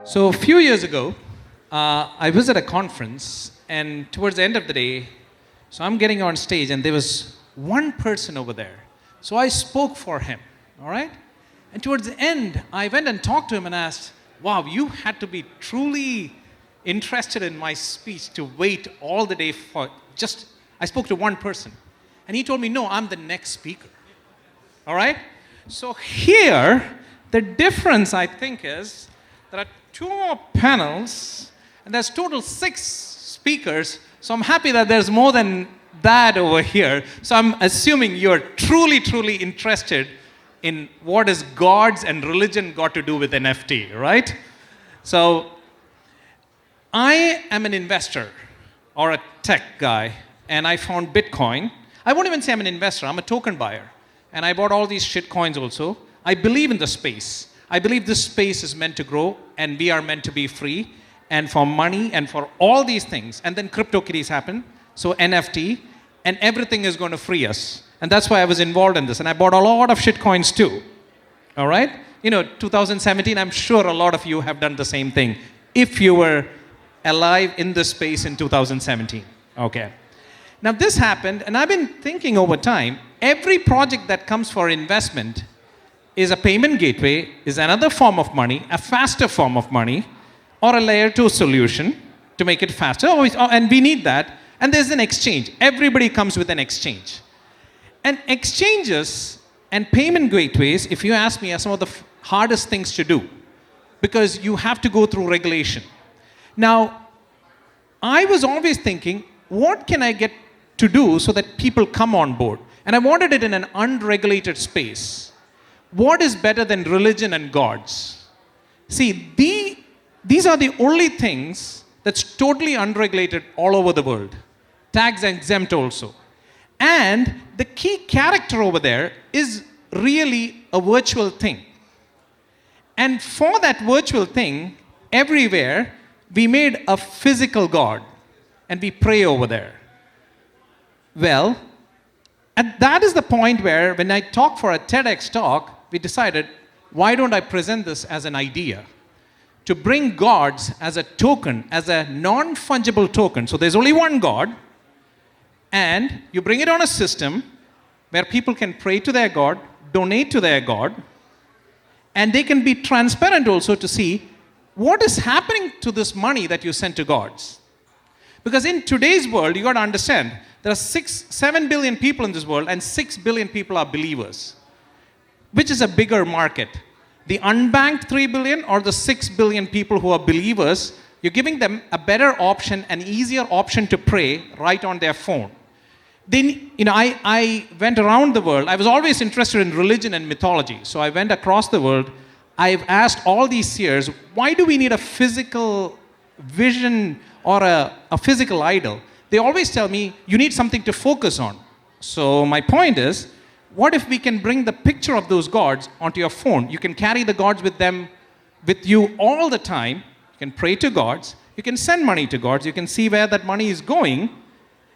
So a few years ago, I was at a conference, and towards the end of the day, so I'm getting on stage, and there was one person over there. So I spoke for him, all right? And towards the end, I went and talked to him and asked, wow, you had to be truly interested in my speech to wait all the day for just, I spoke to one person. And he told me, no, I'm the next speaker, all right? So here, the difference, I think, is there are two more panels, and there's total 6 speakers, so I'm happy that there's more than that over here. So I'm assuming you're truly, truly interested in what is God's and religion got to do with NFT, right? So I am an investor or a tech guy, and I found Bitcoin. I won't even say I'm an investor, I'm a token buyer. And I bought all these shit coins also. I believe in the space. I believe this space is meant to grow, and we are meant to be free, and for money, and for all these things. And then CryptoKitties happen, so NFT, and everything is going to free us. And that's why I was involved in this. And I bought a lot of shit coins too. All right? 2017, I'm sure a lot of you have done the same thing, if you were alive in this space in 2017. Okay. Now this happened, and I've been thinking over time, every project that comes for investment is a payment gateway, is another form of money, a faster form of money, or a layer 2 solution to make it faster. And we need that. And there's an exchange. Everybody comes with an exchange. And exchanges and payment gateways, if you ask me, are some of the hardest things to do, because you have to go through regulation. Now, I was always thinking, what can I get to do so that people come on board? And I wanted it in an unregulated space. What is better than religion and gods? See, these are the only things that's totally unregulated all over the world. Tax exempt also. And the key character over there is really a virtual thing. And for that virtual thing, everywhere, we made a physical God. And we pray over there. Well, and that is the point where when I talk for a TEDx talk, we decided, why don't I present this as an idea? To bring gods as a token, as a non-fungible token. So there's only one God, and you bring it on a system where people can pray to their God, donate to their God, and they can be transparent also to see what is happening to this money that you send to gods. Because in today's world, you got to understand, there are 7 billion people in this world, and 6 billion people are believers. Which is a bigger market? The unbanked 3 billion or the 6 billion people who are believers? You're giving them a better option, an easier option to pray right on their phone. Then, I went around the world. I was always interested in religion and mythology. So I went across the world. I've asked all these seers, why do we need a physical vision or a physical idol? They always tell me, you need something to focus on. So my point is, what if we can bring the picture of those gods onto your phone? You can carry the gods with you all the time. You can pray to gods. You can send money to gods. You can see where that money is going.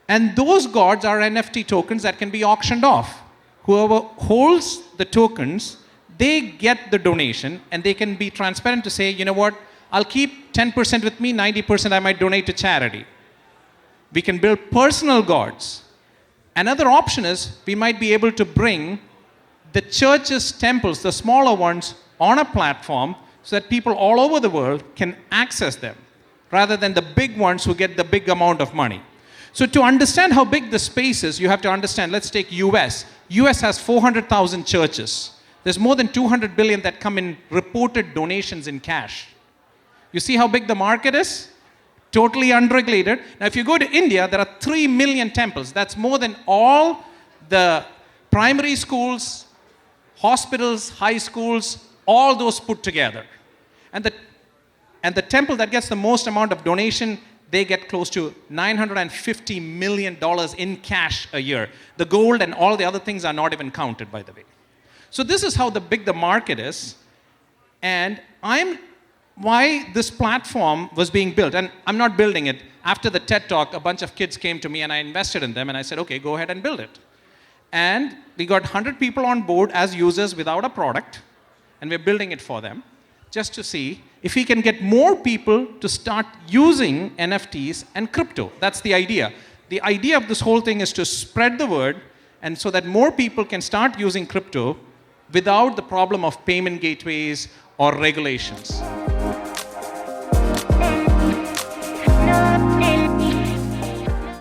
And those gods are NFT tokens that can be auctioned off. Whoever holds the tokens, they get the donation, and they can be transparent to say, you know what, I'll keep 10% with me, 90% I might donate to charity. We can build personal gods. Another option is we might be able to bring the churches, temples, the smaller ones, on a platform so that people all over the world can access them, rather than the big ones who get the big amount of money. So to understand how big the space is, you have to understand, let's take US. US has 400,000 churches. There's more than 200 billion that come in reported donations in cash. You see how big the market is? Totally unregulated. Now, if you go to India, there are 3 million temples. That's more than all the primary schools, hospitals, high schools, all those put together. And the temple that gets the most amount of donation, they get close to $950 million in cash a year. The gold and all the other things are not even counted, by the way. So this is how big the market is. And why this platform was being built. And I'm not building it. After the TED Talk, a bunch of kids came to me, and I invested in them, and I said, okay, go ahead and build it. And we got 100 people on board as users without a product, and we're building it for them. just to see if he can get more people to start using NFTs and crypto. That's the idea. The idea of this whole thing is to spread the word, and so that more people can start using crypto without the problem of payment gateways or regulations.